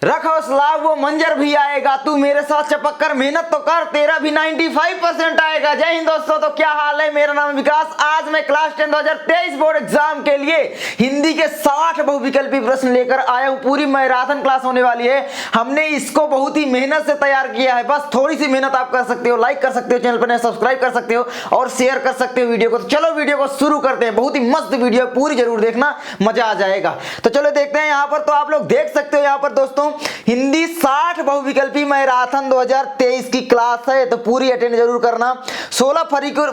रख हौसला वो मंजर भी आएगा, तू मेरे साथ चपक कर मेहनत तो कर, तेरा भी 95% आएगा। जय हिंद दोस्तों, तो क्या हाल है। मेरा नाम है विकास। आज मैं क्लास 10 2023 बोर्ड एग्जाम के लिए हिंदी के 60 बहुविकल्पी प्रश्न लेकर आया हूं। पूरी मैराथन क्लास होने वाली है। हमने इसको बहुत ही मेहनत से तैयार किया है। बस थोड़ी सी मेहनत आप कर सकते हो, लाइक कर सकते हो, चैनल पर सब्सक्राइब कर सकते हो और शेयर कर सकते हो वीडियो को। तो चलो वीडियो को शुरू करते हैं। बहुत ही मस्त वीडियो है, पूरी जरूर देखना, मजा आ जाएगा। तो चलो देखते हैं। यहाँ पर तो आप लोग देख सकते हो, यहाँ पर दोस्तों हिंदी 60 बहुविकल्पी मैराथन 2023 की क्लास है, तो पूरी अटेंड जरूर करना। 16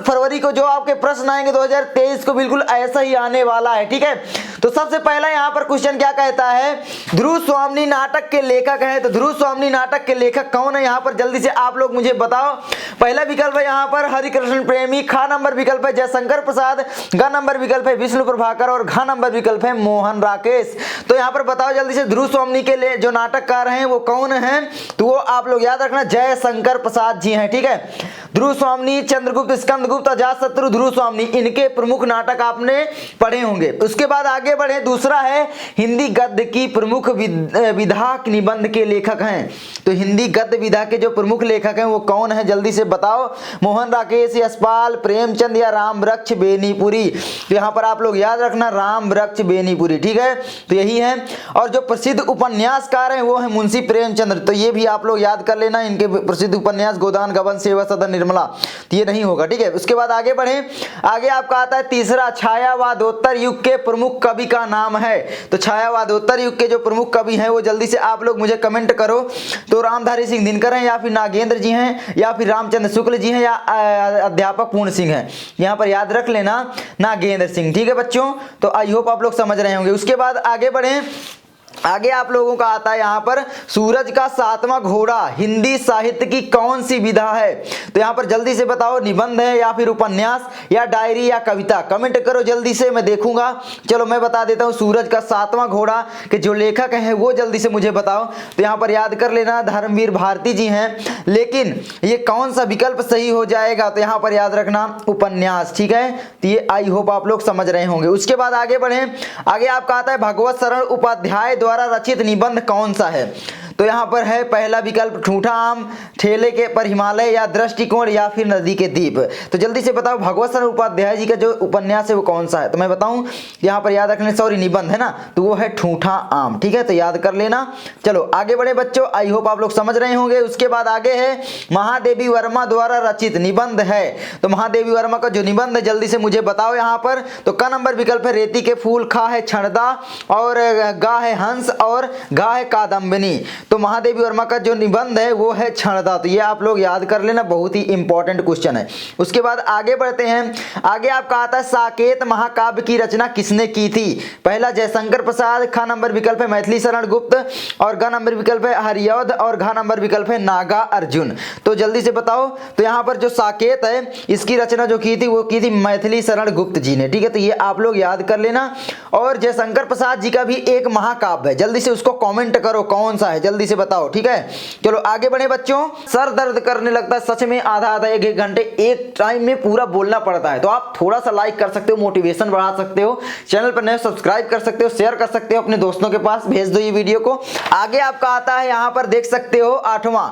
फरवरी को जो आपके प्रश्न आएंगे 2023 को बिल्कुल ऐसा ही आने वाला है, ठीक है। तो सबसे पहला यहाँ पर क्वेश्चन क्या कहता है, ध्रुव स्वामिनी नाटक के लेखक है। तो ध्रुव स्वामिनी नाटक के लेखक कौन है, यहाँ पर जल्दी से आप लोग मुझे बताओ। पहला विकल्प है यहाँ पर हरिकृष्ण प्रेमी, खा नंबर विकल्प है जयशंकर प्रसाद, ग नंबर विकल्प है विष्णु प्रभाकर और घ नंबर विकल्प है मोहन राकेश। तो यहाँ पर बताओ जल्दी से, ध्रुव स्वामिनी के लिए जो नाटककार हैं वो कौन हैं, तो वो आप लोग याद रखना जयशंकर प्रसाद जी हैं, ठीक है। ध्रुव स्वामिनी, चंद्रगुप्त, स्कंदगुप्त, अजातशत्रु, ध्रुव स्वामिनी, इनके प्रमुख नाटक आपने पढ़े होंगे। उसके बाद आगे बढ़े, दूसरा है हिंदी गद्य की प्रमुख विधा निबंध के लेखक हैं। तो हिंदी गद्य विधा के जो प्रमुख लेखक हैं वो कौन है, जल्दी से बताओ। मोहन राकेश, यशपाल, प्रेमचंद या रामवृक्ष बेनीपुरी। तो यहाँ पर आप लोग याद रखना रामवृक्ष बेनीपुरी, ठीक है। तो यही है। और जो प्रसिद्ध उपन्यासकार हैं वो है मुंशी प्रेमचंद्र। तो ये भी आप लोग याद कर लेना, इनके प्रसिद्ध उपन्यास गोदान, गबन, सेवा सदन, निर्मला। तो ये नहीं होगा, ठीक है। उसके बाद आगे बढ़े, आगे आपका आता है तीसरा, छायावादोत्तर युग के प्रमुख कवि का नाम है। तो छायावादोत्तर युग के जो प्रमुख कवि हैं वो जल्दी से आप लोग मुझे कमेंट करो। तो रामधारी सिंह दिनकर हैं या फिर नागेंद्र जी हैं या फिर रामचंद्र शुक्ल जी हैं या अध्यापक पूर्ण सिंह हैं। यहाँ पर याद रख लेना नागेंद्र सिंह, ठीक है बच्चों। तो आई होप आप लोग समझ रहे होंगे। उसके बाद आगे बढ़े, आगे आप लोगों का आता है यहाँ पर सूरज का सातवां घोड़ा हिंदी साहित्य की कौन सी विधा है। तो यहाँ पर जल्दी से बताओ, निबंध है या फिर उपन्यास या डायरी या कविता, कमेंट करो जल्दी से, मैं देखूंगा। चलो मैं बता देता हूँ, सूरज का सातवां घोड़ा के जो लेखक हैं वो जल्दी से मुझे बताओ। तो यहाँ पर याद कर लेना धर्मवीर भारती जी हैं, लेकिन ये कौन सा विकल्प सही हो जाएगा, तो यहाँ पर याद रखना उपन्यास, ठीक है। तो ये आई होप आप लोग समझ रहे होंगे। उसके बाद आगे बढ़े, आगे आपका आता है भगवत शरण उपाध्याय द्वारा रचित निबंध कौन सा है। तो यहाँ पर है पहला विकल्प ठूठा आम, ठेले के पर हिमालय या दृष्टिकोण या फिर नदी के दीप। तो जल्दी से बताओ भगवत शरण उपाध्याय जी का जो उपन्यास है वो कौन सा है। तो मैं बताऊं, यहाँ पर याद रखने, सॉरी निबंध है ना, तो वो है ठूठा आम, ठीक है। तो याद कर लेना। चलो आगे बढ़े बच्चों, आई होप आप लोग समझ रहे होंगे। उसके बाद आगे है महादेवी वर्मा द्वारा रचित निबंध है। तो महादेवी वर्मा का जो निबंध है जल्दी से मुझे बताओ यहाँ पर। तो क नंबर विकल्प है रेती के फूल, खा है क्षणदा और गा है हंस और गा है कादम्बिनी। तो महादेवी वर्मा का जो निबंध है वो है क्षणदा। तो ये आप लोग याद कर लेना, बहुत ही इंपॉर्टेंट क्वेश्चन है। उसके बाद आगे बढ़ते हैं, आगे आपका आता है साकेत महाकाव्य की रचना किसने की थी। पहला जयशंकर प्रसाद, ख नंबर विकल्प है मैथिली शरण गुप्त और ग नंबर विकल्प है हरियौध और घ नंबर विकल्प है नागा अर्जुन। तो जल्दी से बताओ। तो यहाँ पर जो साकेत है इसकी रचना जो की थी वो की थी मैथिली शरण गुप्त जी ने, ठीक है। तो ये आप लोग याद कर लेना। और जयशंकर प्रसाद जी का भी एक महाकाव्य है, जल्दी से उसको कॉमेंट करो कौन सा है, जल्दी से बताओ, ठीक है। चलो आगे बढ़े बच्चों। सर दर्द करने लगता है, सच में आधा आधा एक घंटे एक टाइम में पूरा बोलना पड़ता है। तो आप थोड़ा सा लाइक कर सकते हो, मोटिवेशन बढ़ा सकते हो, चैनल पर नए सब्सक्राइब कर सकते हो, शेयर कर सकते हो, अपने दोस्तों के पास भेज दो ये वीडियो को। आगे आपका आता है यहाँ पर देख सकते हो 8वां,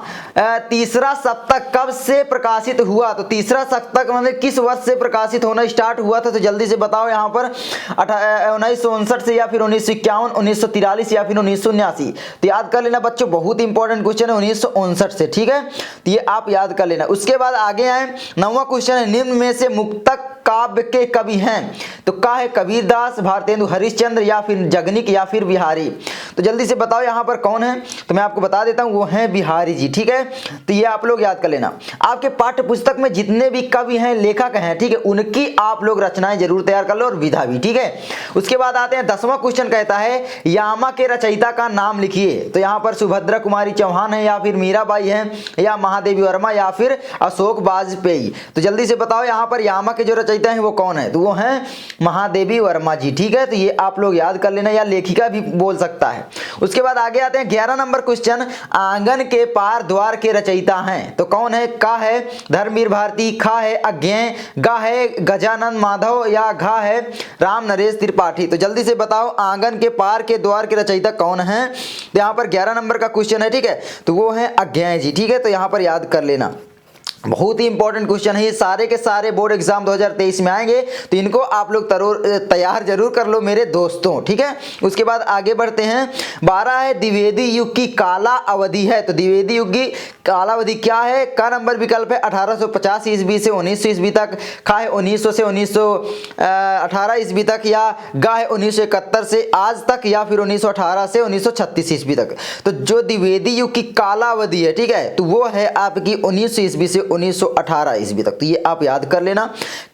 तीसरा सप्तक कब से प्रकाशित हुआ। तो तीसरा सप्तक मतलब किस वर्ष से प्रकाशित होना स्टार्ट हुआ था। तो जल्दी से बताओ यहाँ पर 1959 से या फिर 1951, 1943 या फिर 1979। तो याद कर लेना बच्चों, बहुत इंपॉर्टेंट क्वेश्चन है 1959 से, ठीक है। तो ये आप याद कर लेना। उसके बाद आगे आए, 9वां क्वेश्चन है निम्न में से मुक्तक काव्य के कवि हैं। तो का है कबीरदास, भारतेंदु हरिश्चंद्र या फिर जगनिक या फिर बिहारी। तो जल्दी से बताओ यहाँ पर कौन है। तो मैं आपको बता देता हूँ, वो है बिहारी जी, ठीक है। तो ये आप लोग याद कर लेना। आपके पाठ्य पुस्तक में जितने भी कवि हैं, लेखक हैं, ठीक है, उनकी आप लोग रचनाएं जरूर तैयार कर लो और विधा भी, ठीक है। उसके बाद आते हैं 10वां क्वेश्चन, कहता है यामा के रचयिता का नाम लिखिए। तो यहाँ पर सुभद्रा कुमारी चौहान है या फिर मीराबाई है या महादेवी वर्मा या फिर अशोक वाजपेयी। तो जल्दी से बताओ यहाँ पर यामा के जो रचयिता रचयिता है वो कौन है, तो वो हैं महादेवी वर्मा जी। ठीक है, तो ये आप लोग याद कर लेना, या लेखिका भी बोल सकता है। उसके बाद आगे आते हैं 11 नंबर क्वेश्चन, आंगन के पार द्वार के रचयिता हैं तो कौन है। का है धर्मवीर भारती, खा है अज्ञेय, गा है गजानन माधव, या घा है राम नरेश त्रिपाठी। तो जल्दी से बताओ आंगन के पार के द्वार के रचयिता कौन है। तो यहाँ पर 11 नंबर का क्वेश्चन है। ठीक है, तो वो है अज्ञेय जी। ठीक है, तो यहाँ पर याद कर लेना, बहुत ही इंपॉर्टेंट क्वेश्चन है ये, सारे के सारे बोर्ड एग्जाम 2023 में आएंगे, तो इनको आप लोग तैयार जरूर कर लो मेरे दोस्तों। ठीक है, उसके बाद आगे बढ़ते हैं। 12 है द्विवेदी युग की काला अवधि है, तो द्विवेदी युग की काला अवधि क्या है। का नंबर विकल्प है 1850 ईस्वी से 1900 ईस्वी तक, खा है 1900 से 1918 ईस्वी तक, या गा है 1971 से आज तक, या फिर 1918 से 1936 ईस्वी तक। तो जो द्विवेदी युग की काला अवधि है, ठीक है, तो वो है आपकी 1900 ईस्वी से 1918 ईस्वी तक। तो ये आप याद कर लेना,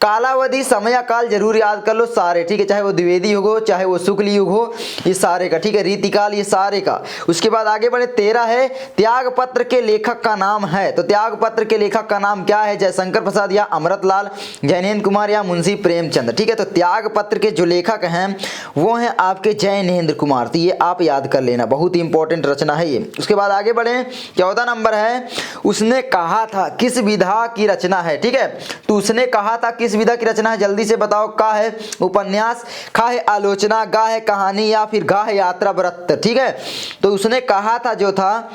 कालावधि समय काल जरूर याद कर लो सारे। ठीक है, चाहे वो द्विवेदी युग हो, चाहे वो शुक्ल युग हो, ये सारे का। ठीक है, रीतिकाल, ये सारे का। उसके बाद आगे बढ़े 13 है त्याग पत्र के लेखक का नाम है, तो त्याग पत्र के लेखक का नाम क्या है। जयशंकर प्रसाद, या अमृतलाल, जैनेन्द्र कुमार, या मुंशी प्रेमचंद। ठीक है, तो त्याग पत्र के जो लेखक हैं वो हैं आपके जैनेन्द्र कुमार। तो ये आप याद कर लेना, बहुत ही इंपॉर्टेंट रचना है ये। उसके बाद आगे बढ़े 14 नंबर है, उसने कहा था किस विधा की रचना है। ठीक है, तो उसने कहा था किस विधा की रचना है, जल्दी से बताओ। का है उपन्यास, खा है आलोचना, गा है कहानी, या फिर गा है यात्रा वृत्त। ठीक है, तो उसने कहा था जो था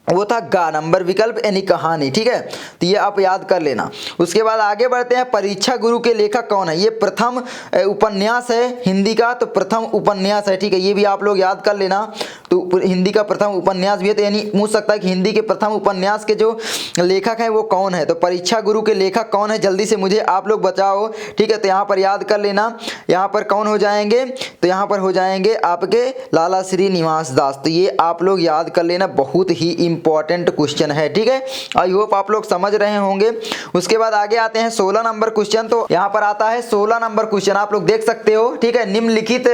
वो था गा नंबर विकल्प यानी कहानी। ठीक है, तो ये आप याद कर लेना। उसके बाद आगे बढ़ते हैं, परीक्षा गुरु के लेखक कौन है। ये प्रथम उपन्यास है हिंदी का, तो प्रथम उपन्यास है। ठीक है, ये भी आप लोग याद कर लेना। तो हिंदी का प्रथम उपन्यास भी है, तो यानी पूछ सकता है कि हिंदी के प्रथम उपन्यास के जो लेखक हैं वो कौन है। तो परीक्षा गुरु के लेखक कौन है, जल्दी से मुझे आप लोग बताओ। ठीक है, तो यहाँ पर याद कर लेना, यहाँ पर कौन हो जाएंगे, तो यहाँ पर हो जाएंगे आपके लाला श्रीनिवास दास। तो ये आप लोग याद कर लेना, बहुत ही इंपॉर्टेंट क्वेश्चन है। ठीक है, आई होप आप लोग समझ रहे होंगे। उसके बाद आगे आते हैं 16 नंबर क्वेश्चन। तो यहाँ पर आता है 16 नंबर क्वेश्चन, आप लोग देख सकते हो। ठीक है, निम्नलिखित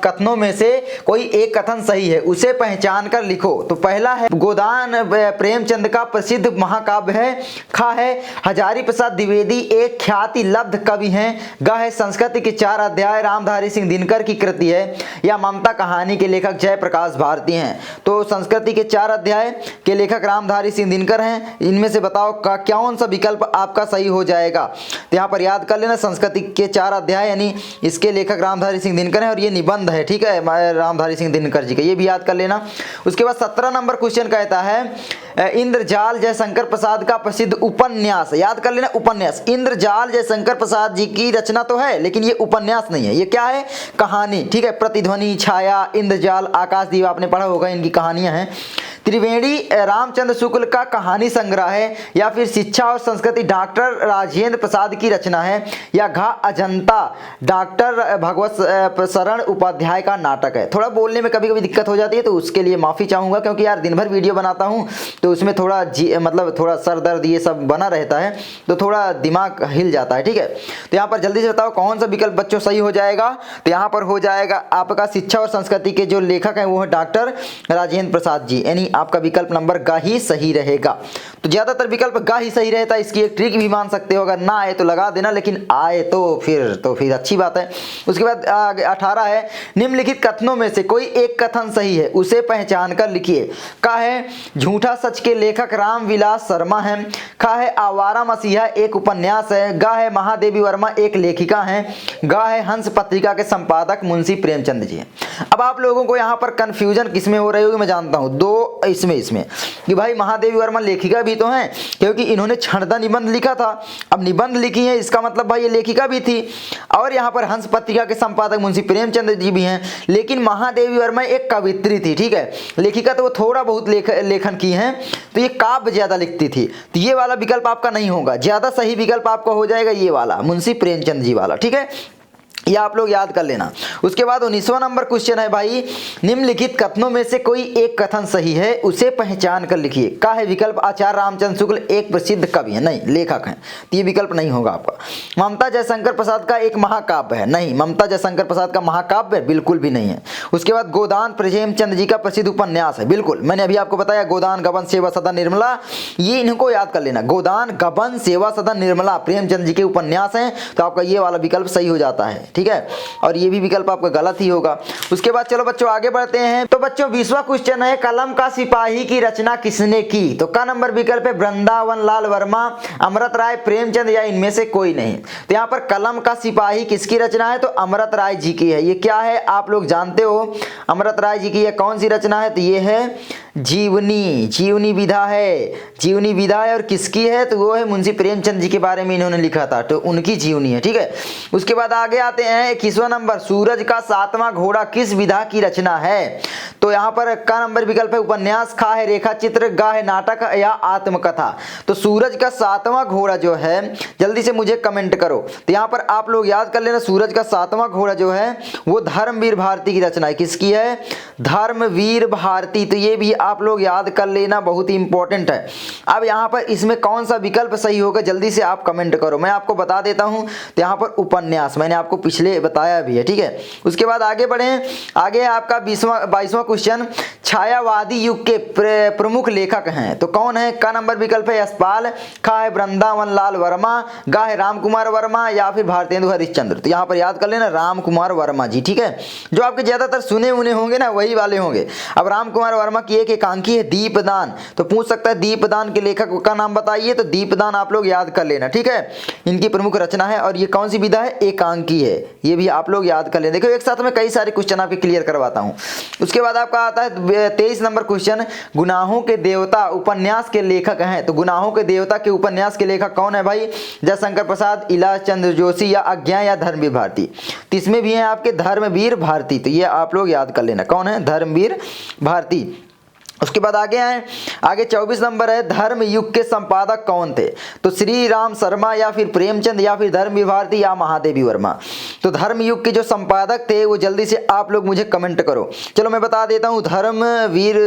कथनों में से कोई एक कथन सही है, उसे पहचान कर लिखो। तो पहला है गोदान प्रेमचंद का प्रसिद्ध महाकाव्य है, खा है हजारी प्रसाद द्विवेदी एक ख्याति लब्ध कवि हैं, गा है संस्कृति के 4 अध्याय रामधारी सिंह दिनकर की कृति है, या ममता कहानी के लेखक जयप्रकाश भारती हैं। तो संस्कृति के 4 अध्याय के लेखक रामधारी सिंह दिनकर हैं। इनमें से बताओ का कौन सा विकल्प आपका सही हो जाएगा। तो यहाँ पर याद कर लेना, संस्कृति के 4 अध्याय यानी इसके लेखक रामधारी सिंह दिनकर हैं, और ये निबंध है। ठीक है, रामधारी सिंह दिनकर जी का, ये भी याद कर लेना। उसके बाद 17 नंबर क्वेश्चन कहता है इंद्रजाल जयशंकर प्रसाद का प्रसिद्ध उपन्यास, याद कर लेना उपन्यास। इंद्रजाल जयशंकर प्रसाद जी की रचना तो है, लेकिन ये उपन्यास नहीं है, ये क्या है, कहानी। ठीक है, प्रतिध्वनि, छाया, इंद्रजाल, आकाशदीप आपने पढ़ा होगा, इनकी कहानियां हैं। त्रिवेणी रामचंद्र शुक्ल का कहानी संग्रह है, या फिर शिक्षा और संस्कृति डॉक्टर राजेंद्र प्रसाद की रचना है, या घा अजंता डॉक्टर भगवत शरण उपाध्याय का नाटक है। थोड़ा बोलने में कभी कभी दिक्कत हो जाती है, तो उसके लिए माफ़ी चाहूँगा, क्योंकि यार दिन भर वीडियो बनाता हूँ तो उसमें थोड़ा मतलब थोड़ा सर दर्द ये सब बना रहता है, तो थोड़ा दिमाग हिल जाता है। ठीक है, तो यहाँ पर जल्दी से बताओ कौन सा विकल्प बच्चों सही हो जाएगा। तो यहाँ पर हो जाएगा आपका शिक्षा और संस्कृति के जो लेखक हैं वो है डॉक्टर राजेंद्र प्रसाद जी, यानी आपका विकल्प नंबर गा ही सही रहेगा। तो ज्यादातर विकल्प गा ही सही रहता है, इसकी एक ट्रिक भी मान सकते हो, अगर ना आए तो लगा देना, लेकिन आए तो फिर अच्छी बात है। उसके बाद 18 है निम्नलिखित कथनों में से कोई एक कथन सही है, उसे पहचान कर लिखिए। का है झूठा सच के लेखक रामविलास शर्मा हैं, खा है आवारा मसीहा एक उपन्यास है, गा है महादेवी वर्मा एक लेखिका हैं, गा है हंस पत्रिका के संपादक मुंशी प्रेमचंद जी हैं। अब आप लोगों को यहाँ पर कंफ्यूजन किसमें हो रही होगी, मैं जानता हूँ, दो इसमें कि भाई महादेवी वर्मा लेखिका भी तो हैं, क्योंकि इन्होंने छंददा निबंध लिखा था। अब निबंध लिखी है, इसका मतलब भाई ये लेखिका भी थी, और यहाँ पर हंस पत्रिका के संपादक मुंशी प्रेमचंद जी भी हैं। लेकिन महादेवी वर्मा एक कवित्री थी, ठीक है, लेखिका तो वो थोड़ा बहुत लेखन की हैं, तो ये काव्य ज्यादा लिखती थी। तो ये वाला विकल्प आपका नहीं होगा, ज्यादा सही विकल्प आपका हो जाएगा ये वाला, मुंशी प्रेमचंद जी वाला। ठीक है, ये आप लोग याद कर लेना। उसके बाद 19वां नंबर क्वेश्चन है भाई, निम्नलिखित कथनों में से कोई एक कथन सही है, उसे पहचान कर लिखिए। का है विकल्प? आचार्य रामचंद्र शुक्ल एक प्रसिद्ध कवि है, नहीं लेखक हैं, तो ये विकल्प नहीं होगा आपका। ममता जयशंकर प्रसाद का एक महाकाव्य है, नहीं, ममता जयशंकर प्रसाद का महाकाव्य बिल्कुल भी नहीं है। उसके बाद गोदान प्रेमचंद जी का प्रसिद्ध उपन्यास है, बिल्कुल, मैंने अभी आपको बताया गोदान गबन सेवा सदन निर्मला, ये इनको याद कर लेना। गोदान गबन सेवा सदन निर्मला प्रेमचंद जी के उपन्यास हैं, तो आपका ये वाला विकल्प सही हो जाता है, ठीक है, और ये भी विकल्प आपका गलत ही होगा। उसके बाद चलो बच्चों आगे बढ़ते हैं। तो बच्चों 20वां क्वेश्चन है, कलम का सिपाही की रचना किसने की? तो का नंबर विकल्प है वृंदावन लाल वर्मा, अमृत राय, प्रेमचंद या इनमें से कोई नहीं। तो यहाँ पर कलम का सिपाही किसकी रचना है? तो अमृत राय जी की है। ये क्या है आप लोग जानते हो, अमृत राय जी की ये कौन सी रचना है? तो ये है जीवनी, जीवनी विधा है, जीवनी विधा है, और किसकी है? तो वो है मुंशी प्रेमचंद जी के बारे में इन्होंने लिखा था, तो उनकी जीवनी है, ठीक है। उसके बाद आगे आते हैं 21वां नंबर, सूरज का सातवां घोड़ा किस विधा की रचना है? तो यहाँ पर का नंबर विकल्प है उपन्यास, खा है रेखा चित्र, गा है नाटक या आत्मकथा। तो सूरज का सातवां घोड़ा जो है, जल्दी से मुझे कमेंट करो। तो यहाँ पर आप लोग याद कर लेना, सूरज का सातवां घोड़ा जो है वो धर्मवीर भारती की रचना है। किसकी है? धर्मवीर भारती। तो ये भी आप लोग याद कर लेना, बहुत ही इंपॉर्टेंट है। अब यहाँ पर इसमें कौन सा विकल्प सही होगा, जल्दी से आप कमेंट करो, मैं आपको बता देता हूँ। तो यहाँ पर उपन्यास मैंने आपको पिछले बताया भी है, ठीक है। उसके बाद आगे बढ़ें, आगे आपका 22वां क्वेश्चन, छायावादी युग के प्रमुख लेखक हैं, तो कौन है? का नंबर विकल्प है यशपाल, खा है वृंदावन लाल वर्मा, गा है राम कुमार वर्मा या फिर भारतेंदु हरिश्चंद्र। तो यहाँ पर याद कर लेना राम कुमार वर्मा जी, ठीक है, जो आपके ज्यादातर सुने उन्हें होंगे ना, वही वाले होंगे। अब राम कुमार वर्मा की एक एकांकी है दीपदान, तो पूछ सकता है दीपदान के लेखक का नाम बताइए, तो दीपदान आप लोग याद कर लेना, ठीक है, इनकी प्रमुख रचना है। और ये कौन सी विधा है? एकांकी है, ये भी आप लोग याद कर लें। देखो एक साथ में कई सारे क्वेश्चन आपके क्लियर करवाता हूँ। उसके बाद आपका आता है 23 नंबर क्वेश्चन, गुनाहों के देवता उपन्यास के लेखक हैं, तो गुनाहों के देवता के उपन्यास के लेखक कौन है भाई? जयशंकर प्रसाद, इलाज चंद्र जोशी या अज्ञा या धर्मवीर भारती। तो इसमें भी हैं आपके धर्मवीर भारती, तो ये आप लोग याद कर लेना कौन है? धर्मवीर भारती। उसके बाद आगे आए, आगे 24 नंबर है, धर्मयुग के संपादक कौन थे? तो श्री राम शर्मा या फिर प्रेमचंद या फिर धर्मवीर भारती या महादेवी वर्मा। तो धर्मयुग के जो संपादक थे वो जल्दी से आप लोग मुझे कमेंट करो। चलो मैं बता देता हूँ, धर्मवीर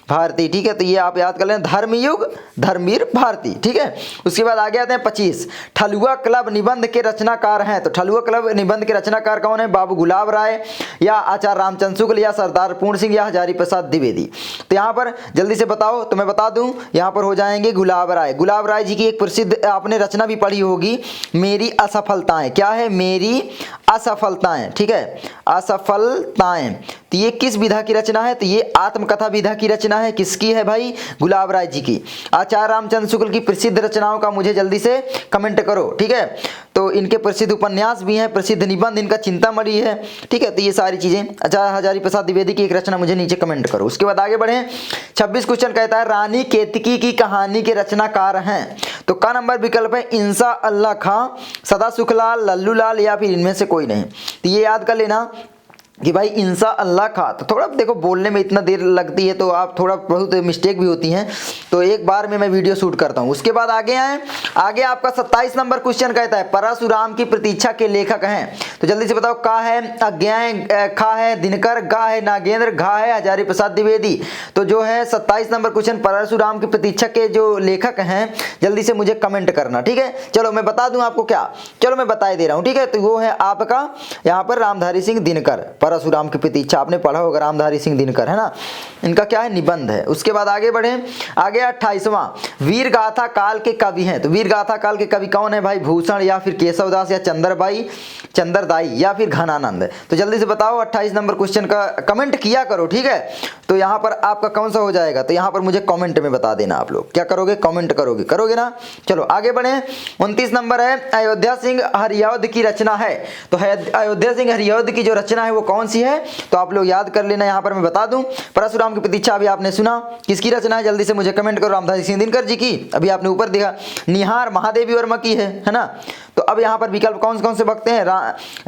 भारती, ठीक है, तो ये आप याद कर लें, धर्मयुग धर्मवीर भारती, ठीक है। उसके बाद आगे आते हैं 25, ठलुआ क्लब निबंध के रचनाकार हैं, तो ठलुआ क्लब निबंध के रचनाकार कौन है? बाबू गुलाब राय या आचार्य रामचंद्र शुक्ल या सरदार पूर्ण सिंह या हजारी प्रसाद द्विवेदी। तो यहाँ पर जल्दी से बताओ, तो मैं बता दूं, यहाँ पर हो जाएंगे गुलाब राय। गुलाब राय जी की एक प्रसिद्ध आपने रचना भी पढ़ी होगी, मेरी असफलताएं। क्या है? मेरी असफलताएं, ठीक है, असफलताएं। तो ये किस विधा की रचना है? तो ये आत्मकथा विधा की रचना है। किसकी है भाई? गुलाब राय जी की। आचार्य रामचंद्र शुक्ल की प्रसिद्ध रचनाओं का मुझे जल्दी से कमेंट करो, ठीक है। तो इनके प्रसिद्ध उपन्यास भी हैं, प्रसिद्ध निबंध इनका चिंतामणि है, ठीक है। तो ये सारी चीजें, आचार्य हजारी प्रसाद द्विवेदी की एक रचना मुझे नीचे कमेंट करो। उसके बाद आगे बढ़े, 26 क्वेश्चन कहता है, रानी केतकी की कहानी के रचनाकार हैं, तो का नंबर विकल्प है इंसा अल्लाह खां, सदा सुखलाल, लल्लू लाल या फिर इनमें से कोई नहीं। तो ये याद कर लेना कि भाई इंसा अल्लाह खां, तो थोड़ा देखो बोलने में इतना देर लगती है तो आप थोड़ा बहुत मिस्टेक भी होती हैं, तो एक बार में मैं वीडियो शूट करता हूं। उसके बाद आगे आए, आगे आपका 27 नंबर क्वेश्चन कहता है, परशुराम की प्रतीक्षा के लेखक हैं, तो जल्दी से बताओ, का है अज्ञा, खा है दिनकर, गा है नागेंद्र, घा है हजारी प्रसाद द्विवेदी। तो जो है 27 नंबर क्वेश्चन, परशुराम की प्रतीक्षा के जो लेखक हैं, जल्दी से मुझे कमेंट करना, ठीक है। चलो मैं बता दूं आपको, क्या, चलो मैं बता दे रहा हूं, ठीक है। तो वो है आपका यहाँ पर रामधारी सिंह दिनकर, परशुराम की प्रतीक्षा आपने पढ़ा होगा, रामधारी सिंह दिनकर है ना, इनका क्या है? निबंध है। उसके बाद आगे बढ़े, आगे 28वां, वीर गाथा काल के कवि हैं, तो वीर गाथा काल के कवि कौन है भाई? भूषण या फिर केशवदास या चंद्रदाई या फिर घनानंद। तो जल्दी से बताओ, 28 नंबर क्वेश्चन का कमेंट किया करो, ठीक है। तो यहाँ पर आपका कौन सा हो जाएगा? तो यहाँ पर मुझे कमेंट में बता देना, आप लोग क्या करोगे? कमेंट करोगे ना। चलो आगे बढ़े, 29 नंबर है, अयोध्या सिंह हरियौध की रचना है, तो अयोध्या सिंह हरियौध की जो रचना है वो कौन सी है? तो आप लोग याद कर लेना। यहाँ पर मैं बता दूं, परशुराम की प्रतीक्षा अभी आपने सुना, किसकी रचना है? जल्दी से मुझे कमेंट करो। रामधारी सिंह दिनकर जी की, अभी आपने ऊपर देखा, निहार महादेवी वर्मा की है ना। तो अब यहाँ पर विकल्प कौन से बकते हैं?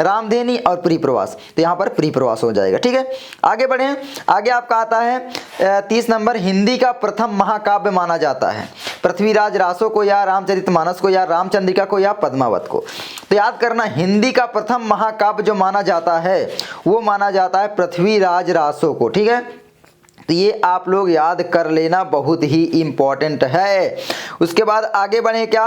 रामधेनी और प्रियप्रवास, तो यहाँ पर प्रियप्रवास हो जाएगा, ठीक है। आगे बढ़े, आगे आपका आता है 30 नंबर, हिंदी का प्रथम महाकाव्य माना जाता है, पृथ्वीराज रासो को या रामचरितमानस को या रामचंद्रिका को या पद्मावत को। तो याद करना, हिंदी का प्रथम महाकाव्य जो माना जाता है वो माना जाता है पृथ्वीराज रासो को। ठीक है, तो ये आप लोग याद कर लेना, बहुत ही इंपॉर्टेंट है। उसके बाद आगे बढ़े, क्या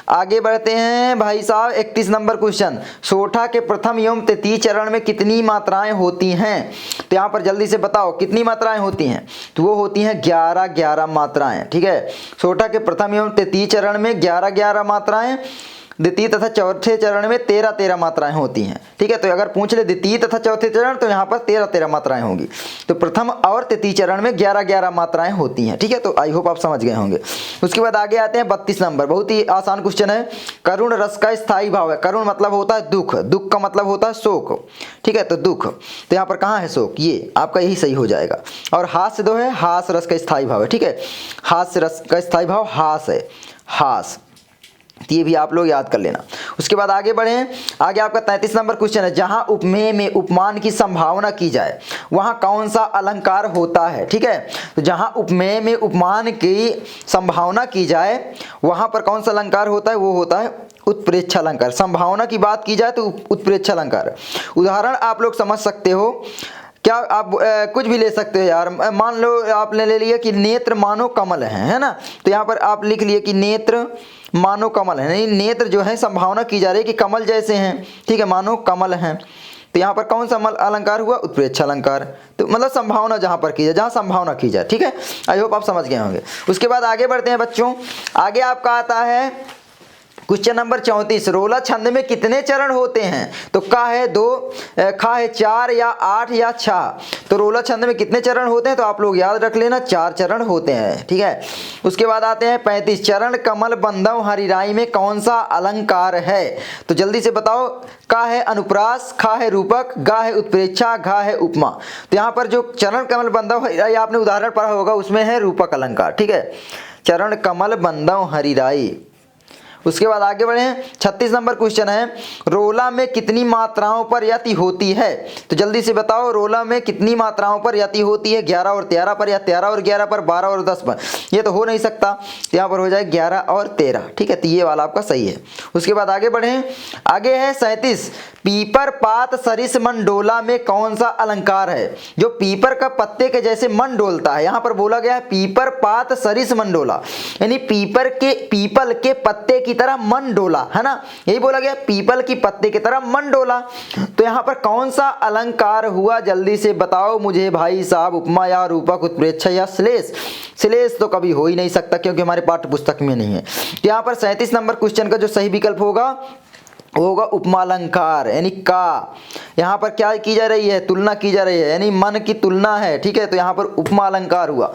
आगे बढ़ते हैं भाई साहब। 31 नंबर क्वेश्चन, सोठा के प्रथम एवं तृतीय चरण में कितनी मात्राएं होती हैं? तो यहाँ पर जल्दी से बताओ कितनी मात्राएं होती हैं। तो वो होती हैं 11 मात्राएं। ठीक है, सोठा के प्रथम एवं तृतीय चरण में 11 मात्राएं, द्वितीय तथा चौथे चरण में 13 मात्राएं होती हैं। ठीक है, तो अगर पूछ ले द्वितीय तथा चौथे चरण तो यहाँ पर 13 मात्राएं होंगी। तो प्रथम और तृतीय चरण में 11 मात्राएं होती हैं। ठीक है, तो आई होप आप समझ गए होंगे। उसके बाद आगे आते हैं 32 नंबर, बहुत ही आसान क्वेश्चन है। करुण रस का स्थायी भाव है। करुण मतलब होता है दुख, दुख का मतलब होता है शोक। ठीक है, तो दुख, तो यहाँ पर कहाँ है शोक, ये आपका यही सही हो जाएगा। और हास्य दो है, हास रस का स्थायी भाव है। ठीक है, हास्य रस का स्थायी भाव हास है, हास, ये भी आप लोग याद कर लेना। उसके बाद आगे बढ़ें, आगे आपका 33 नंबर क्वेश्चन है, जहां उपमेय में उपमान की संभावना की जाए वहां कौन सा अलंकार होता है? ठीक है, तो जहां उपमेय में उपमान की संभावना की जाए वहां पर कौन सा अलंकार होता है? वो होता है उत्प्रेक्षा अलंकार। संभावना की बात की जाए तो उत्प्रेक्षा अलंकार। उदाहरण आप लोग समझ सकते हो, क्या आप कुछ भी ले सकते हो यार। मान लो आपने ले लिया कि नेत्र मानो कमल है ना, तो यहाँ पर आप लिख लिए कि नेत्र मानो कमल है। नहीं, नेत्र जो है संभावना की जा रही है कि कमल जैसे हैं। ठीक है, मानो कमल हैं, तो यहाँ पर कौन सा अलंकार हुआ? उत्प्रेक्षा अलंकार। तो मतलब संभावना जहाँ पर की जाए, जहाँ संभावना की जाए। ठीक है, आई होप आप समझ गए होंगे। उसके बाद आगे बढ़ते हैं बच्चों, आगे आपका आता है क्वेश्चन नंबर 34, रोला छंद में कितने चरण होते हैं? तो का है 2, खा है 4 या 8 या 6। तो रोला छंद में कितने चरण होते हैं? तो आप लोग याद रख लेना 4 चरण होते हैं। ठीक है, उसके बाद आते हैं 35, चरण कमल बंधव हरिराई में कौन सा अलंकार है? तो जल्दी से बताओ, का है अनुप्रास, खा है रूपक, गा है उत्प्रेक्षा, घा है उपमा। तो यहाँ पर जो चरण कमल बंधव हरिराई आपने उदाहरण पढ़ा होगा उसमें है रूपक अलंकार। ठीक है, चरण कमल बंधव हरिराई। उसके बाद आगे बढ़े, 36 नंबर क्वेश्चन है, रोला में कितनी मात्राओं पर यति होती है? तो जल्दी से बताओ, रोला में कितनी मात्राओं पर यति होती है? 11 और 13 पर, या 13 और 11 पर, 12 और 10 पर? ये तो हो नहीं सकता, तो यहाँ पर हो जाए 11 और 13। ठीक है, तो ये वाला आपका सही है। उसके बाद आगे बढ़े, आगे है 37, पीपर पात सरिस मन डोला में कौन सा अलंकार है? जो पीपर का पत्ते के जैसे मन डोलता है, यहाँ पर बोला गया है पीपर पात सरिस मन डोला, यानी पीपल के पत्ते की तरह मन डोला, है ना, यही बोला गया, पीपल की पत्ते की तरह मन डोला। तो यहाँ पर कौन सा अलंकार हुआ? जल्दी से बताओ मुझे भाई साहब, उपमा या रूपक, उत्प्रेक्षा या श्लेष? श्लेष तो कभी हो ही नहीं सकता क्योंकि हमारे पाठ्य पुस्तक में नहीं है। तो यहाँ पर 37 नंबर क्वेश्चन का जो सही विकल्प होगा होगा उपमा अलंकार, यानी का। यहाँ पर क्या की जा रही है? तुलना की जा रही है, यानी मन की तुलना है। ठीक है, तो यहाँ पर उपमा अलंकार हुआ।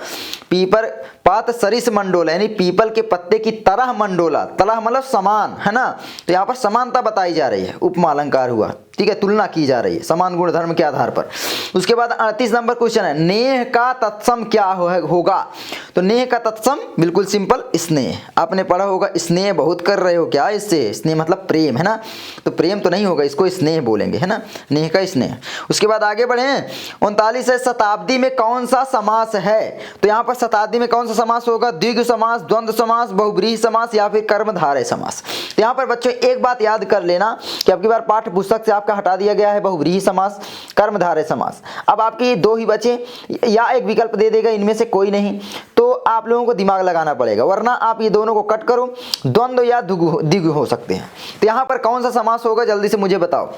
पीपर पात सरिस मंडोला, यानी पीपल के पत्ते की तरह मंडोला, तरह मतलब समान, है ना, तो यहाँ पर समानता बताई जा रही है, उपमा अलंकार हुआ। ठीक है, तुलना की जा रही है समान गुण धर्म के आधार पर। उसके बाद 38 नंबर क्वेश्चन है, नेह का तत्सम क्या होगा? तो नेह का तत्सम बिल्कुल सिंपल, स्नेह। आपने पढ़ा होगा, स्नेह बहुत कर रहे हो क्या? इससे स्नेह मतलब प्रेम, है ना, तो प्रेम तो नहीं होगा, इसको स्नेह बोलेंगे, है ना, नेह का स्नेह। उसके बाद आगे बढ़े, 39 है, शताब्दी में कौन सा समास है? तो यहाँ पर शताब्दी में कौन सा समास होगा? द्विगु समास, द्वंद्व समास, बहुब्रीहि समास या फिर कर्मधारय समास। तो यहाँ पर बच्चों एक बात याद कर लेना कि आपकी बार पाठ्य पुस्तक से आपका हटा दिया गया है बहुब्रीहि समास, कर्मधारय समास। अब आपके 2 ही बचे, या एक विकल्प दे देगा इनमें से कोई नहीं, तो आप लोगों को दिमाग लगाना पड़ेगा, वरना आप ये दोनों को कट करो, द्वंद्व या द्विगु हो सकते हैं। तो यहाँ पर कौन सा समास होगा? जल्दी से मुझे बताओ।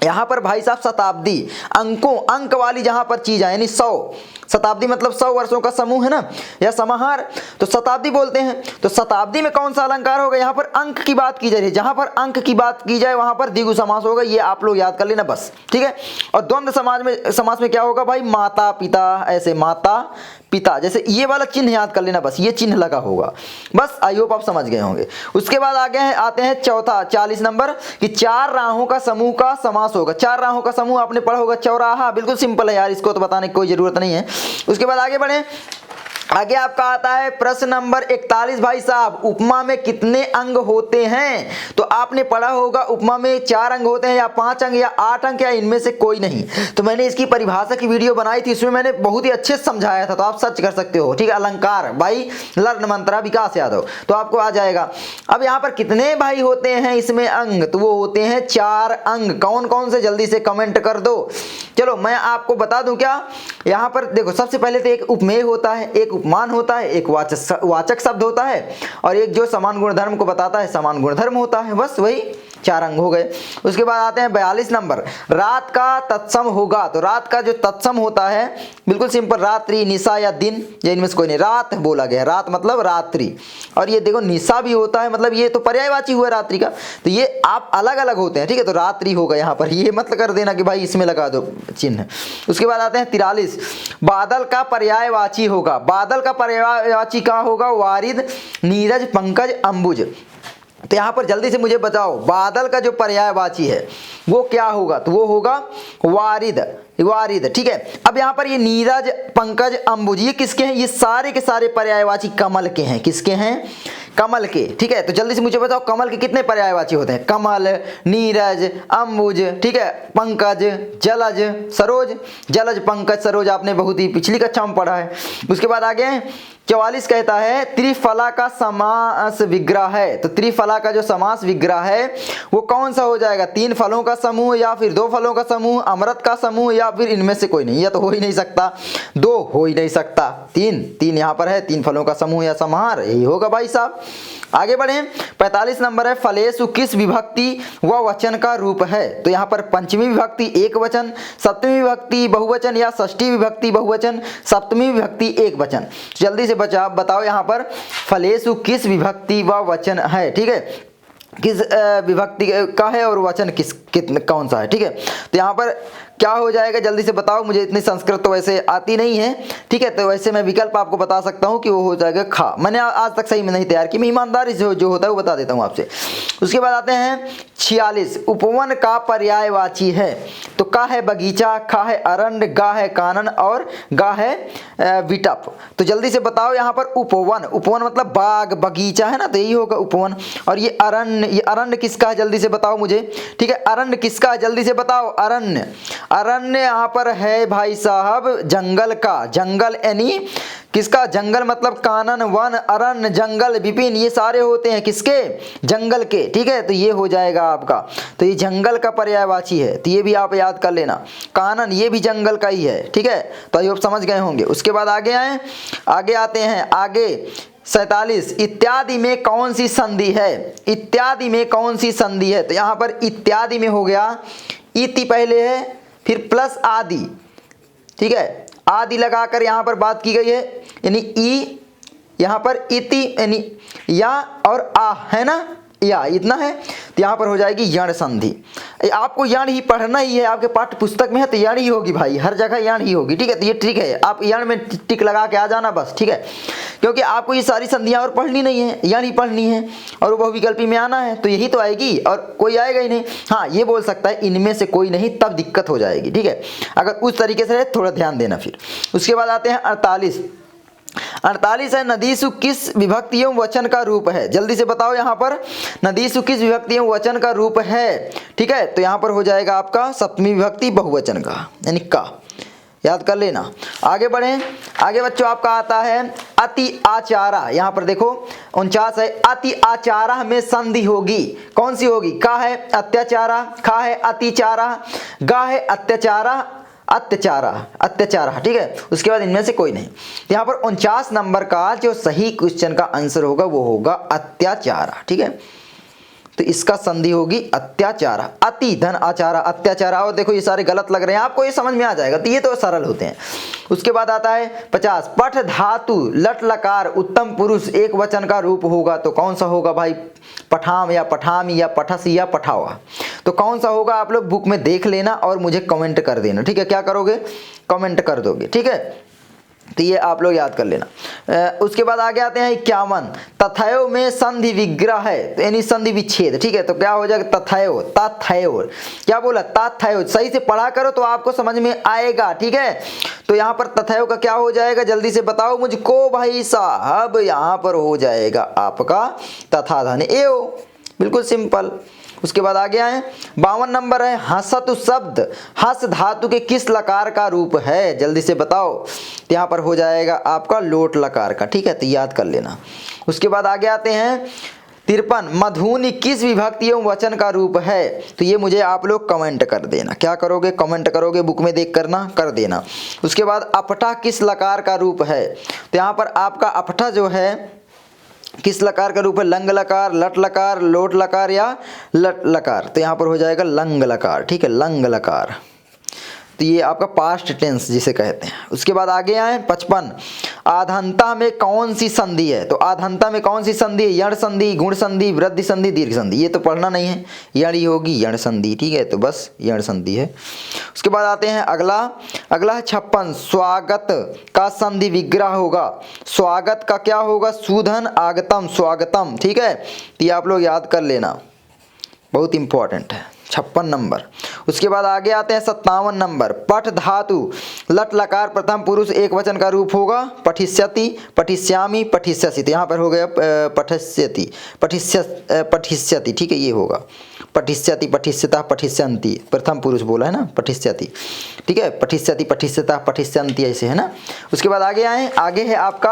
यहाँ पर भाई साहब शताब्दी, अंकों, अंक वाली जहां पर चीज है, यानी 100, शताब्दी मतलब 100 वर्षों का समूह, है ना, या समाहार, तो शताब्दी बोलते हैं। तो शताब्दी में कौन सा अलंकार होगा? यहाँ पर अंक की बात की जा रही है, जहां पर अंक की बात की जाए वहां पर द्विगु समास होगा, ये आप लोग याद कर लेना बस। ठीक है, और द्वंद्व समास में क्या होगा भाई? माता पिता, ऐसे माता पिता, जैसे ये वाला चिन्ह याद कर लेना, बस ये चिन्ह लगा होगा, बस। आई होप आप समझ गए होंगे। उसके बाद आगे आते हैं चौथा, 40 नंबर, कि 4 राहों का समूह का समास होगा। 4 राहों का समूह आपने पढ़ा होगा, चौराहा, बिल्कुल सिंपल है यार, इसको तो बताने की कोई जरूरत नहीं है। उसके बाद आगे बढ़े, आगे आपका आता है प्रश्न नंबर 41 भाई साहब, उपमा में कितने अंग होते हैं? तो आपने पढ़ा होगा उपमा में 4 अंग होते हैं या 5 अंग या 8 अंग या इनमें से कोई नहीं। तो मैंने इसकी परिभाषा की वीडियो बनाई थी, इसमें मैंने बहुत ही अच्छे से समझाया था, तो आप सर्च कर सकते हो। ठीक है, अलंकार भाई लर्न मंत्रा विकास यादव, तो आपको आ जाएगा। अब यहाँ पर कितने भाई होते हैं इसमें अंग? तो वो होते हैं 4 अंग। कौन कौन से जल्दी से कमेंट कर दो। चलो मैं आपको बता दूं क्या, यहाँ पर देखो सबसे पहले तो एक उपमेय होता है, एक उपमान होता है, एक वाचक शब्द होता है और एक जो समान गुणधर्म को बताता है समान गुणधर्म होता है। बस वही 4 अंग हो गए। उसके बाद आते हैं 42 नंबर, रात का तत्सम होगा। तो रात का जो तत्सम होता है बिल्कुल सिंपल, रात्रि, निशा या दिन, या इनमें से कोई नहीं। रात बोला गया, रात मतलब रात्रि, और ये देखो निशा भी होता है, मतलब ये तो पर्यायवाची हुआ रात्रि का, तो ये आप अलग अलग होते हैं। ठीक है, तो रात्रि होगा यहाँ पर, ये मत कर देना कि भाई इसमें लगा दो चिन्ह। उसके बाद आते हैं 43, बादल का पर्यायवाची होगा। बादल का पर्यायवाची कहाँ होगा? वारिद, नीरज, पंकज, अंबुज। तो यहाँ पर जल्दी से मुझे बताओ बादल का जो पर्यायवाची है वो क्या होगा? तो वो होगा वारिद, वारिद। ठीक है, अब यहाँ पर ये नीरज, पंकज, अंबुज ये किसके हैं? ये सारे के सारे पर्यायवाची कमल के हैं। किसके हैं? कमल के। ठीक है, तो जल्दी से मुझे बताओ कमल के कितने पर्यायवाची होते हैं? कमल, नीरज, अंबुज, ठीक है, पंकज, जलज, सरोज। जलज, पंकज, सरोज आपने बहुत ही पिछली कक्षा में पढ़ा है। उसके बाद आगे 44 कहता है त्रिफला का समास विग्रह है। तो त्रिफला का जो समास विग्रह है वो कौन सा हो जाएगा? 3 फलों का समूह या फिर 2 फलों का समूह, अमृत का समूह या फिर इनमें से कोई नहीं। यह तो हो ही नहीं सकता, 2 हो ही नहीं सकता, 3 यहाँ पर है, 3 फलों का समूह या समाहार, यही होगा भाई साहब। आगे बढ़े, 45 नंबर है, फलेषु किस विभक्ति व वचन का रूप है? तो यहाँ पर पंचमी विभक्ति एक वचन, सप्तमी विभक्ति बहुवचन या षष्ठी विभक्ति बहुवचन, सप्तमी विभक्ति एक वचन। जल्दी से बताओ यहाँ पर फलेषु किस विभक्ति व वचन है? ठीक है, किस विभक्ति का है और वचन कौन सा है? ठीक है, तो यहाँ पर क्या हो जाएगा जल्दी से बताओ। मुझे इतनी संस्कृत तो वैसे आती नहीं है, ठीक है, तो वैसे मैं विकल्प आपको बता सकता हूँ कि वो हो जाएगा खा। मैंने आज तक सही में नहीं तैयार की, मैं ईमानदारी से जो होता है वो बता देता हूँ आपसे। उसके बाद आते हैं 46, उपवन का पर्यायवाची है। तो का है बगीचा, खा है अरण्य, गा है कानन और गा है विटप। तो जल्दी से बताओ यहाँ पर उपवन, उपवन मतलब बाग बगीचा है ना, तो यही होगा उपवन। और ये अरण्य किसका है जल्दी से बताओ मुझे। ठीक है, अरण्य किसका है जल्दी से बताओ। अरण्य यहाँ पर है भाई साहब जंगल का। जंगल यानी किसका? जंगल मतलब कानन, वन, अरण्य, जंगल, विपिन, ये सारे होते हैं किसके? जंगल के। ठीक है, तो ये हो जाएगा आपका, तो ये जंगल का पर्यायवाची है, तो ये भी आप याद कर लेना। कानन ये भी जंगल का ही है। ठीक है, तो ये आप समझ गए होंगे। उसके बाद आगे आते हैं आगे 47, इत्यादि में कौन सी संधि है? इत्यादि में कौन सी संधि है? तो यहाँ पर इत्यादि में हो गया इति पहले है, फिर प्लस आदि। ठीक है, आदि लगाकर यहाँ पर बात की गई है, यानी ई, यहाँ पर इति यानी या और आ है ना, या इतना है, तो यहाँ पर हो जाएगी यण संधि। आपको यण ही पढ़ना ही है, आपके पाठ्य पुस्तक में है तो यण ही होगी भाई, हर जगह यण ही होगी। ठीक है, तो ये ट्रिक है, आप यण में टिक लगा के आ जाना बस। ठीक है, क्योंकि आपको ये सारी संधियाँ और पढ़नी नहीं है, यण ही पढ़नी है और वो बहुविकल्पी में आना है, तो यही तो आएगी और कोई आएगा ही नहीं। हाँ, ये बोल सकता है इनमें से कोई नहीं, तब दिक्कत हो जाएगी। ठीक है, अगर उस तरीके से थोड़ा ध्यान देना। फिर उसके बाद आते हैं 48 है, नदीसु किस विभक्ति एवं वचन का रूप है? जल्दी से बताओ यहाँ पर नदीसु किस विभक्ति एवं वचन का रूप है? ठीक है, तो यहाँ पर हो जाएगा आपका सप्तमी विभक्ति बहुवचन का, यानी का, याद कर लेना। आगे बढ़ें, आगे बच्चों आपका आता है अति आचारा। यहाँ पर देखो 49 है, अति आचारा में संधि होगी, कौन सी होगी? का है अत्याचारा, खा है अतिचारा, गा है अत्याचारा, अत्याचार। ठीक है, उसके बाद इनमें से कोई नहीं। यहाँ पर 49 नंबर का जो सही क्वेश्चन का आंसर होगा वो होगा अत्याचार। ठीक है, तो इसका संधि होगी अत्याचार, अति धन आचारा, अत्याचार। और देखो ये सारे गलत लग रहे हैं आपको, ये समझ में आ जाएगा, तो ये तो सरल होते हैं। उसके बाद आता है 50, पठ धातु लट लकार उत्तम पुरुष एक वचन का रूप होगा, तो कौन सा होगा भाई? पठाम या पठामी या पठस या पठावा। तो कौन सा होगा आप लोग बुक में देख लेना और मुझे कमेंट कर देना। ठीक है, क्या करोगे? कमेंट कर दोगे। ठीक है, तो ये आप लोग याद कर लेना। उसके बाद आगे आते हैं 51, तथैव में संधि विग्रह है, तो यानी संधि विच्छेद, ठीक है। तो क्या हो जाएगा, तथैव, तथैव, क्या बोला, तथैव। सही से पढ़ा करो तो आपको समझ में आएगा, ठीक है। तो यहाँ पर तथैव का क्या हो जाएगा, जल्दी से बताओ मुझको भाई साहब। यहाँ पर हो जाएगा आपका तथा धन एव, बिल्कुल सिंपल। उसके बाद आगे आए 52 नंबर है, हसतु शब्द हस धातु के किस लकार का रूप है, जल्दी से बताओ। तो यहाँ पर हो जाएगा आपका लोट लकार का, ठीक है, तो याद कर लेना। उसके बाद आगे आते हैं 53, मधुनि किस विभक्ति एवं वचन का रूप है, तो ये मुझे आप लोग कमेंट कर देना। क्या करोगे, कमेंट करोगे, बुक में देख करना कर देना। उसके बाद अपठा किस लकार का रूप है, तो यहाँ पर आपका अपठा जो है किस लकार का रूप है, लंग लकार, लट लकार, लोट लकार या लट लकार। तो यहाँ पर हो जाएगा लंग लकार, ठीक है, लंग लकार। तो ये आपका पास्ट टेंस जिसे कहते हैं। उसके बाद आगे आए 55, आधंता में कौन सी संधि है, तो आधंता में कौन सी संधि है, यण संधि, गुण संधि, वृद्धि संधि, दीर्घ संधि। ये तो पढ़ना नहीं है, यण ही होगी, यण संधि, ठीक है, तो बस यण संधि है। उसके बाद आते हैं अगला है 56, स्वागत का संधि विग्रह होगा। स्वागत का क्या होगा, सुधन आगतम, स्वागतम, ठीक है। तो ये आप लोग याद कर लेना, बहुत इंपॉर्टेंट है, 56 नंबर। उसके बाद आगे आते हैं 57 नंबर, पठ धातु लट लकार प्रथम पुरुष एक वचन का रूप होगा, पठिष्यति, पठिष्यामि, पठिष्यसि। तो यहाँ पर हो गया पठिष्यति, पठिष्यति, ठीक है, ये होगा पठिष्यति, पठिष्यतः, पठिष्यन्ति, प्रथम पुरुष बोला है ना, पठिष्यति, ठीक है, पठिष्यति, पठिष्यतः, पठिष्यन्ति, ऐसे है ना। उसके बाद आगे आए, आगे है आपका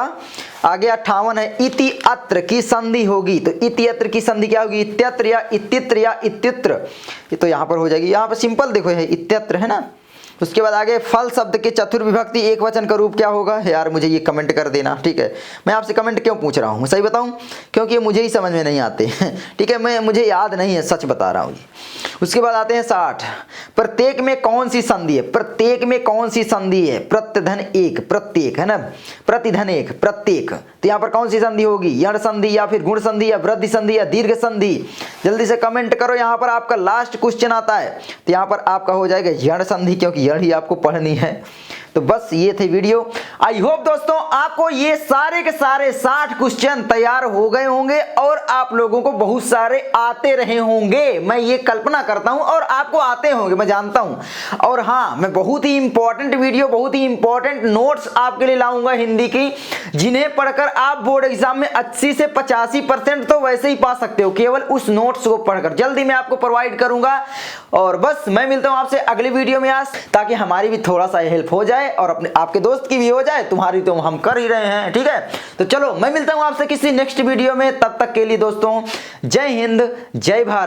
आगे 58 है, इति अत्र की संधि होगी। तो इति अत्र की संधि क्या होगी, इत्यत्र या इतित्र या इत्युत्र। तो यहाँ पर हो जाएगी, यहाँ पर सिंपल देखो है इत्यत्र है ना। उसके बाद आगे फल शब्द के चतुर्विभक्ति एक वचन का रूप क्या होगा, यार मुझे ये कमेंट कर देना, ठीक है। मैं आपसे कमेंट क्यों पूछ रहा हूँ, सही बताऊँ, क्योंकि ये मुझे ही समझ में नहीं आते ठीक है, मुझे याद नहीं है, सच बता रहा हूँ। उसके बाद आते हैं 60, प्रत्येक में कौन सी संधि है, प्रत्येक में कौन सी संधि है, प्रत्यधन एक, प्रत्येक है ना, प्रतिधन एक, प्रत्येक। तो यहाँ पर कौन सी संधि होगी, यण संधि या फिर गुण संधि या वृद्धि संधि या दीर्घ संधि, जल्दी से कमेंट करो। यहाँ पर आपका लास्ट क्वेश्चन आता है, तो यहाँ पर आपका हो जाएगा यण संधि, क्योंकि यण ही आपको पढ़नी है। तो बस ये थे वीडियो। आई होप दोस्तों आपको ये सारे के सारे 60 क्वेश्चन तैयार हो गए होंगे और आप लोगों को बहुत सारे आते रहे होंगे, मैं ये कल्पना करता हूं, और आपको आते होंगे मैं जानता हूं। और हाँ, मैं बहुत ही इंपॉर्टेंट वीडियो, बहुत ही इंपॉर्टेंट नोट्स आपके लिए लाऊंगा हिंदी की, जिन्हें पढ़कर आप बोर्ड एग्जाम में 80 से 85% तो वैसे ही पा सकते हो, केवल उस नोट्स को पढ़कर। जल्दी मैं आपको प्रोवाइड करूंगा। और बस मैं मिलता हूं आपसे अगली वीडियो में आज, ताकि हमारी भी थोड़ा सा हेल्प हो जाए और अपने आपके दोस्त की भी हो जाए, तुम्हारी तो हम कर ही रहे हैं, ठीक है। तो चलो मैं मिलता हूं आपसे किसी नेक्स्ट वीडियो में, तब तक के लिए दोस्तों जय हिंद, जय भारत।